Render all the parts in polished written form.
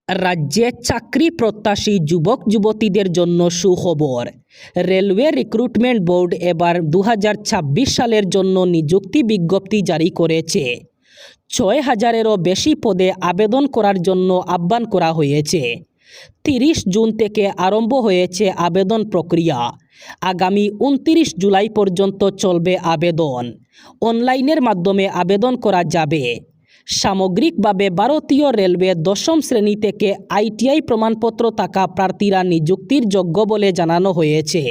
রাজ্যে চাকরি প্রত্যাশী যুবক যুবতীদের জন্য সুখবর। রেলওয়ে রিক্রুটমেন্ট বোর্ড এবার 2026 সালের জন্য নিযুক্তি বিজ্ঞপ্তি জারি করেছে। 6,000-এরও বেশি পদে আবেদন করার জন্য আহ্বান করা হয়েছে। 30 জুন থেকে আরম্ভ হয়েছে আবেদন প্রক্রিয়া। আগামী 29 জুলাই পর্যন্ত চলবে আবেদন। অনলাইনের মাধ্যমে আবেদন করা যাবে। সামগ্রিকভাবে ভারতীয় রেলওয়ে 10ম শ্রেণী থেকে আইটিআই প্রমাণপত্র থাকা প্রার্থীরা নিযুক্তির যোগ্য বলে জানানো হয়েছে।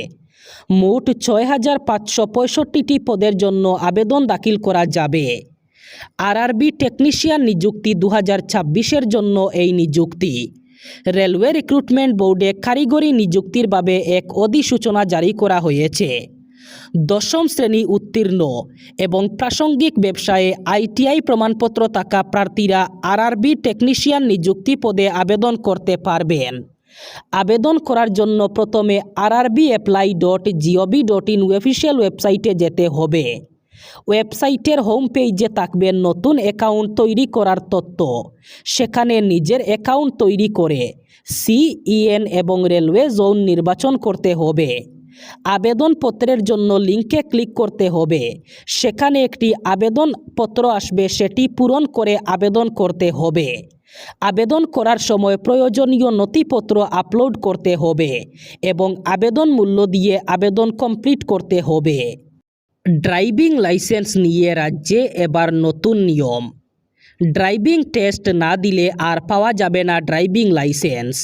মোট 6,565টি পদের জন্য আবেদন দাখিল করা যাবে। আরআরবি টেকনিশিয়ান নিযুক্তি 2026-এর জন্য এই নিযুক্তি। রেলওয়ে রিক্রুটমেন্ট বোর্ডে কারিগরি নিযুক্তির ভাবে এক অধিসূচনা জারি করা হয়েছে। 10ম শ্রেণী উত্তীর্ণ এবং প্রাসঙ্গিক ব্যবসায়ে আইটিআই প্রমাণপত্র থাকা প্রার্থীরা আরআরবি টেকনিশিয়ান নিযুক্তি পদে আবেদন করতে পারবেন। আবেদন করার জন্য প্রথমে rrbapply.gov.in অফিসিয়াল ওয়েবসাইটে যেতে হবে। ওয়েবসাইটের হোম পেজে থাকবে নতুন অ্যাকাউন্ট তৈরি করার তথ্য। সেখানে নিজের অ্যাকাউন্ট তৈরি করে CEN এবং রেলওয়ে জোন নির্বাচন করতে হবে। আবেদনপত্রের জন্য লিঙ্কে ক্লিক করতে হবে। সেখানে একটি আবেদনপত্র আসবে, সেটি পূরণ করে আবেদন করতে হবে। আবেদন করার সময় প্রয়োজনীয় নথিপত্র আপলোড করতে হবে এবং আবেদন মূল্য দিয়ে আবেদন কমপ্লিট করতে হবে। ড্রাইভিং লাইসেন্স নিয়ে রাজ্যে এবার নতুন নিয়ম। ড্রাইভিং টেস্ট না দিলে আর পাওয়া যাবে না ড্রাইভিং লাইসেন্স।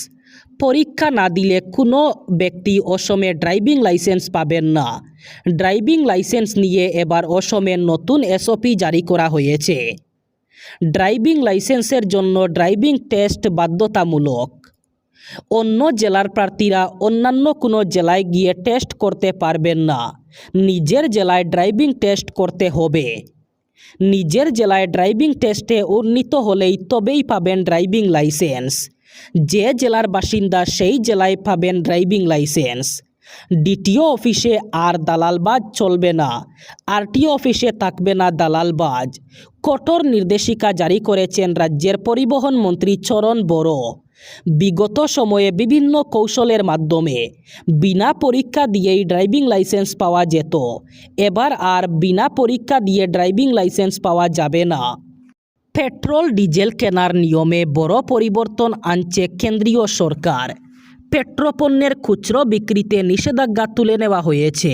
পরীক্ষা না দিলে কোনো ব্যক্তি অসমে ড্রাইভিং লাইসেন্স পাবেন না। ড্রাইভিং লাইসেন্স নিয়ে এবার অসমে নতুন এসওপি জারি করা হয়েছে। ড্রাইভিং লাইসেন্সের জন্য ড্রাইভিং টেস্ট বাধ্যতামূলক। অন্য জেলার প্রার্থীরা অন্যান্য কোনো জেলায় গিয়ে টেস্ট করতে পারবেন না। নিজের জেলায় ড্রাইভিং টেস্ট করতে হবে। নিজের জেলায় ড্রাইভিং টেস্টে উন্নীত হলেই তবেই পাবেন ড্রাইভিং লাইসেন্স। যে জেলার বাসিন্দা সেই জেলায় পাবেন ড্রাইভিং লাইসেন্স। ডিটিও অফিসে আর দালালবাজ চলবে না। আরটিও অফিসে থাকবে না দালালবাজ। কঠোর নির্দেশিকা জারি করেছেন রাজ্যের পরিবহন মন্ত্রী চরণ বড়ো। বিগত সময়ে বিভিন্ন কৌশলের মাধ্যমে বিনা পরীক্ষা দিয়েই ড্রাইভিং লাইসেন্স পাওয়া যেত। এবার আর বিনা পরীক্ষা দিয়ে ড্রাইভিং লাইসেন্স পাওয়া যাবে না। পেট্রোল ডিজেল কেনার নিয়মে বড় পরিবর্তন আনছে কেন্দ্রীয় সরকার। পেট্রোপণ্যের খুচরো বিক্রিতে নিষেধাজ্ঞা তুলে নেওয়া হয়েছে।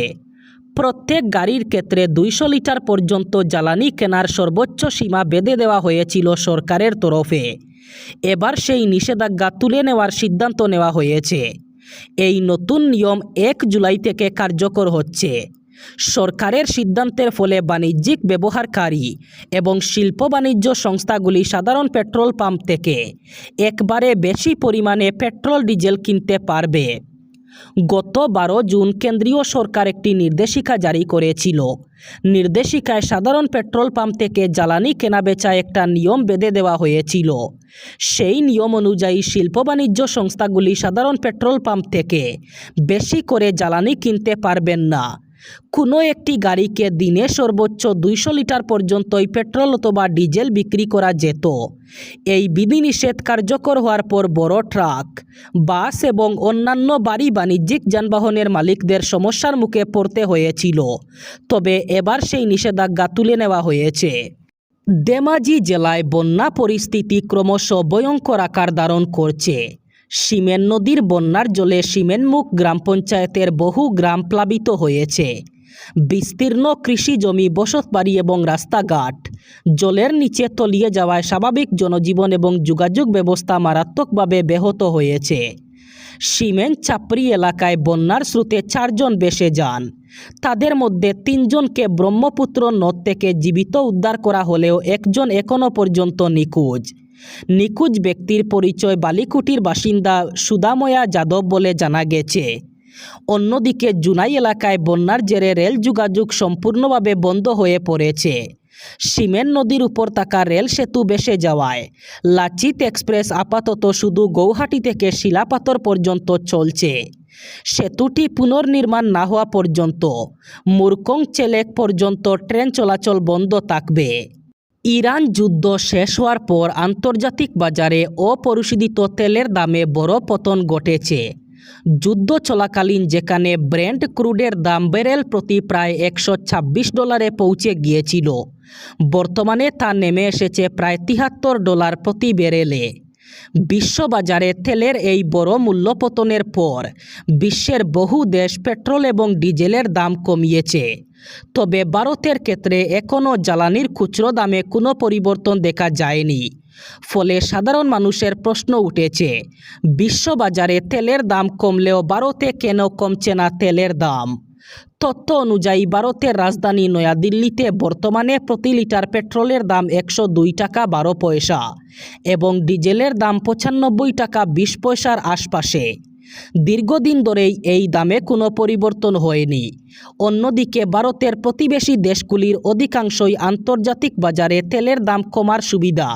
প্রত্যেক গাড়ির ক্ষেত্রে 200 লিটার পর্যন্ত জ্বালানি কেনার সর্বোচ্চ সীমা বেঁধে দেওয়া হয়েছিল সরকারের তরফে। এবার সেই নিষেধাজ্ঞা তুলে নেওয়ার সিদ্ধান্ত নেওয়া হয়েছে। এই নতুন নিয়ম 1 জুলাই থেকে কার্যকর হচ্ছে। সরকারের সিদ্ধান্তের ফলে বাণিজ্যিক ব্যবহারকারী এবং শিল্প বাণিজ্য সংস্থাগুলি সাধারণ পেট্রোল পাম্প থেকে একবারে বেশি পরিমাণে পেট্রোল ডিজেল কিনতে পারবে। গত 12 জুন কেন্দ্রীয় সরকার একটি নির্দেশিকা জারি করেছিল। নির্দেশিকায় সাধারণ পেট্রোল পাম্প থেকে জ্বালানি কেনাবেচা একটা নিয়ম বেঁধে দেওয়া হয়েছিল। সেই নিয়ম অনুযায়ী শিল্প বাণিজ্য সংস্থাগুলি সাধারণ পেট্রোল পাম্প থেকে বেশি করে জ্বালানি কিনতে পারবেন না। কোনো একটি গাড়িকে দিনে সর্বোচ্চ 200 লিটার পর্যন্তই পেট্রোল অথবা ডিজেল বিক্রি করা যেত। এই বিধিনিষেধ কার্যকর হওয়ার পর বড় ট্রাক, বাস এবং অন্যান্য ভারী বাণিজ্যিক যানবাহনের মালিকদের সমস্যার মুখে পড়তে হয়েছিল। তবে এবার সেই নিষেধাজ্ঞা তুলে নেওয়া হয়েছে। ধেমাজি জেলায় বন্যা পরিস্থিতি ক্রমশ ভয়ঙ্কর আকার ধারণ করছে। সিমেন নদীর বন্যার জলে সিমেনমুখ গ্রাম পঞ্চায়েতের বহু গ্রাম প্লাবিত হয়েছে। বিস্তীর্ণ কৃষি জমি, বসতবাড়ি এবং রাস্তাঘাট জলের নিচে তলিয়ে যাওয়ায় স্বাভাবিক জনজীবন এবং যোগাযোগ ব্যবস্থা মারাত্মকভাবে ব্যাহত হয়েছে। সিমেন চাপড়ি এলাকায় বন্যার স্রোতে 4 জন ভেসে যান। তাদের মধ্যে 3 জনকে ব্রহ্মপুত্র নদ থেকে জীবিত উদ্ধার করা হলেও একজন এখনও পর্যন্ত নিখোঁজ। নিখোঁজ ব্যক্তির পরিচয় বালিকুটির বাসিন্দা সুধাময়া যাদব বলে জানা গেছে। অন্যদিকে জুনাই এলাকায় বন্যার জেরে রেল যোগাযোগ সম্পূর্ণভাবে বন্ধ হয়ে পড়েছে। সিমেন নদীর উপর থাকা রেল সেতু ভেসে যাওয়ায় লাচিত এক্সপ্রেস আপাতত শুধু গৌহাটি থেকে শিলাপাথর পর্যন্ত চলছে। সেতুটি পুনর্নির্মাণ না হওয়া পর্যন্ত মুরকং চেলেক পর্যন্ত ট্রেন চলাচল বন্ধ থাকবে। ইরান যুদ্ধ শেষ হওয়ার পর আন্তর্জাতিক বাজারে অপরিশোধিত তেলের দামে বড় পতন ঘটেছে। যুদ্ধ চলাকালীন যেখানে ব্রেন্ট ক্রুডের দাম ব্যারেল প্রতি প্রায় $126 পৌঁছে গিয়েছিল, বর্তমানে তা নেমে এসেছে প্রায় $73 প্রতি ব্যারেলে। বিশ্ববাজারে তেলের এই বড় মূল্যপতনের পর বিশ্বের বহু দেশ পেট্রোল এবং ডিজেলের দাম কমিয়েছে। তবে ভারতের ক্ষেত্রে এখনও জ্বালানির খুচরো দামে কোনো পরিবর্তন দেখা যায়নি। ফলে সাধারণ মানুষের প্রশ্ন উঠেছে, বিশ্ববাজারে তেলের দাম কমলেও ভারতে কেন কমছে না তেলের দাম? তথ্য অনুযায়ী ভারতের রাজধানী নয়াদিল্লিতে বর্তমানে প্রতি লিটার পেট্রোলের দাম 102 টাকা 12 পয়সা এবং ডিজেলের দাম 95 টাকা 20 পয়সার আশপাশে। দীর্ঘদিন ধরেই এই দামে কোনো পরিবর্তন হয়নি। অন্যদিকে ভারতের প্রতিবেশী দেশগুলির অধিকাংশই আন্তর্জাতিক বাজারে তেলের দাম কমার সুবিধা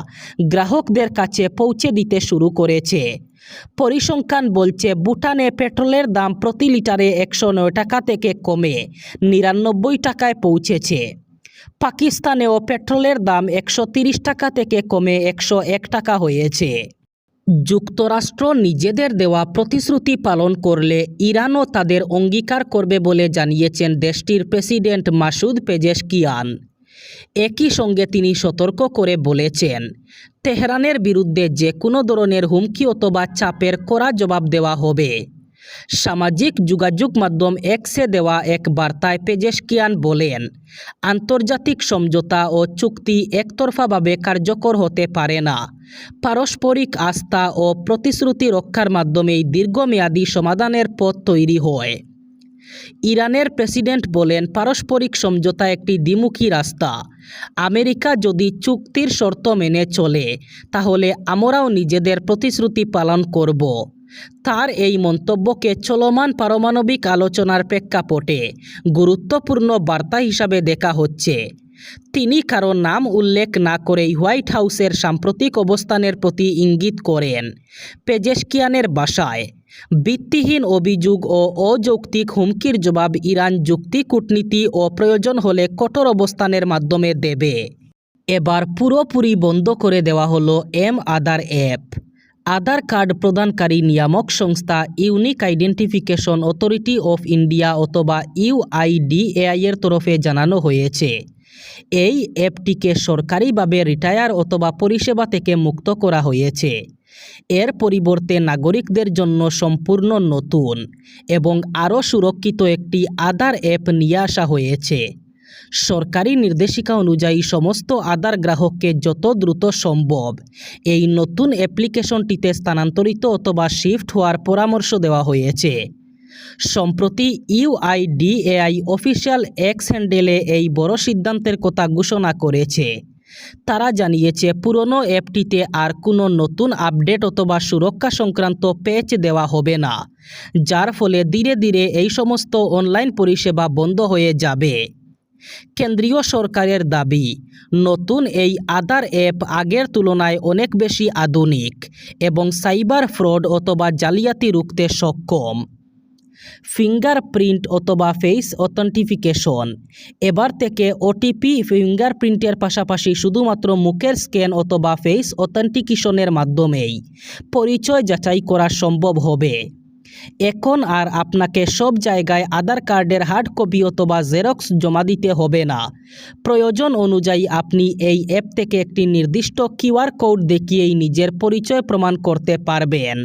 গ্রাহকদের কাছে পৌঁছে দিতে শুরু করেছে। পরিসংখ্যান বলছে, ভুটানে পেট্রোলের দাম প্রতি লিটারে 109 টাকা থেকে কমে 99 টাকায় পৌঁছেছে। পাকিস্তানেও পেট্রোলের দাম 130 টাকা থেকে কমে 101 টাকা হয়েছে। যুক্তরাষ্ট্র নিজেদের দেওয়া প্রতিশ্রুতি পালন করলে ইরানও তাদের অঙ্গীকার করবে বলে জানিয়েছেন দেশটির প্রেসিডেন্ট মাসুদ পেজেশকিয়ান। একই সঙ্গে তিনি সতর্ক করে বলেছেন, তেহরানের বিরুদ্ধে যে কোনো ধরনের হুমকি অথবা চাপের কড়া জবাব দেওয়া হবে। সামাজিক যোগাযোগ মাধ্যম এক্সে দেওয়া এক বার্তায় পেজেশকিয়ান বলেন, আন্তর্জাতিক সমঝোতা ও চুক্তি একতরফাভাবে কার্যকর হতে পারে না। পারস্পরিক আস্থা ও প্রতিশ্রুতি রক্ষার মাধ্যমেই দীর্ঘমেয়াদী সমাধানের পথ তৈরি হয়। ইরানের প্রেসিডেন্ট বলেন, পারস্পরিক সমঝোতা একটি দ্বিমুখী রাস্তা। আমেরিকা যদি চুক্তির শর্ত মেনে চলে, তাহলে আমরাও নিজেদের প্রতিশ্রুতি পালন করব। তার এই মন্তব্যকে চলমান পারমাণবিক আলোচনার প্রেক্ষাপটে গুরুত্বপূর্ণ বার্তা হিসাবে দেখা হচ্ছে। তিনি কারো নাম উল্লেখ না করেই হোয়াইট হাউসের সাম্প্রতিক অবস্থানের প্রতি ইঙ্গিত করেন। পেজেশকিয়ানের ভাষায়, ভিত্তিহীন অভিযোগ ও অযৌক্তিক হুমকির জবাব ইরান যুক্তি, কূটনীতি ও প্রয়োজন হলে কঠোর অবস্থানের মাধ্যমে দেবে। এবার পুরোপুরি বন্ধ করে দেওয়া হলো আধার অ্যাপ। আধার কার্ড প্রদানকারী নিয়ামক সংস্থা unique identification authority of India অথবা UIDAI এর তরফে জানানো হয়েছে, এই অ্যাপটিকে সরকারিভাবে রিটায়ার অথবা পরিষেবা থেকে মুক্ত করা হয়েছে। এর পরিবর্তে নাগরিকদের জন্য সম্পূর্ণ নতুন এবং আরও সুরক্ষিত একটি আধার অ্যাপ নিয়ে আসা হয়েছে। সরকারি নির্দেশিকা অনুযায়ী সমস্ত আধার গ্রাহককে যত দ্রুত সম্ভব এই নতুন অ্যাপ্লিকেশনটিতে স্থানান্তরিত অথবা শিফট হওয়ার পরামর্শ দেওয়া হয়েছে। সম্প্রতি UIDAI অফিসিয়াল এক্স হ্যান্ডেলে এই বড় সিদ্ধান্তের কথা ঘোষণা করেছে। তারা জানিয়েছে, পুরনো অ্যাপটিতে আর কোনো নতুন আপডেট অথবা সুরক্ষা সংক্রান্ত প্যাচ দেওয়া হবে না, যার ফলে ধীরে ধীরে এই সমস্ত অনলাইন পরিষেবা বন্ধ হয়ে যাবে। কেন্দ্রীয় সরকারের দাবি, নতুন এই আধার অ্যাপ আগের তুলনায় অনেক বেশি আধুনিক এবং সাইবার ফ্রড অথবা জালিয়াতি রুখতে সক্ষম। ফিঙ্গারপ্রিন্ট অথবা ফেস অথেন্টিফিকেশন। এবার থেকে ওটিপি ফিঙ্গারপ্রিন্টের পাশাপাশি শুধুমাত্র মুখের স্ক্যান অথবা ফেস অথেন্টিকেশনের মাধ্যমেই পরিচয় যাচাই করা সম্ভব হবে। এখন আর আপনাকে সব জায়গায় আধার কার্ডের হার্ড কপি অথবা জেরক্স জমা দিতে হবে না। প্রয়োজন অনুযায়ী আপনি এই অ্যাপ থেকে একটি নির্দিষ্ট QR কোড দেখিয়েই নিজের পরিচয় প্রমাণ করতে পারবেন।